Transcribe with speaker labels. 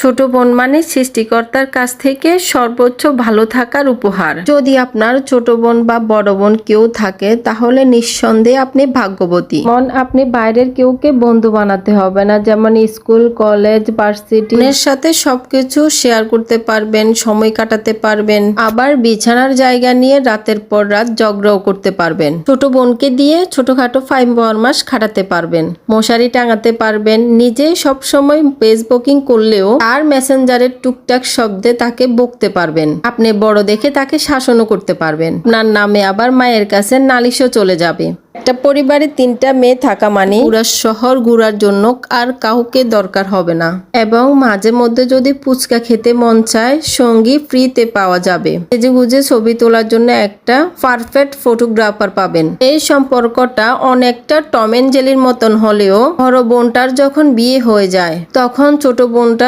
Speaker 1: ছোট বোন মানে সৃষ্টিকর্তার কাছ থেকে সর্বোচ্চ ভালো থাকার উপহার। যদি আপনার ছোট বোন বা বড় বোন কেউ থাকে তাহলে নিঃসন্দেহে আপনি ভাগ্যবতী। আপনি বাইরের কেউকে বন্ধু বানাতে হবে না, যেমন স্কুল, কলেজ, ভার্সিটি এর সাথে সবকিছু শেয়ার করতে পারবেন, সময় কাটাতে পারবেন, আবার বিছানার জায়গা নিয়ে রাতের পর রাত ঝগড়াও করতে পারবেন। ছোট বোনকে দিয়ে ছোটখাটো 5 মাস খাটাতে পারবেন, মশারি টাঙাতে পারবেন, নিজে সবসময় ফেসবুকিং করলেও আর মেসেঞ্জারের টুকটাক শব্দে তাকে বকতে পারবেন। আপনি বড় দেখে তাকে শাসনও করতে পারবেন। আপনার নামে আবার মায়ের কাছে নালিশও চলে যাবে। একটা পরিবারে 3টা মেয়ে থাকা মানে পুরা শহর ঘোরার জন্য আর কাউকে দরকার হবে না। এবং মাঝে মধ্যে যদি ফুচকা খেতে মন চায়, সঙ্গী ফ্রিতে পাওয়া যাবে। সেজেগুজে ছবি তোলার জন্য একটা পারফেক্ট ফটোগ্রাফার পাবেন। এই সম্পর্কটা অনেকটা টম এন্ড জেরির মতন হলেও বড় বোনটার যখন বিয়ে হয়ে যায় তখন ছোট বোনটা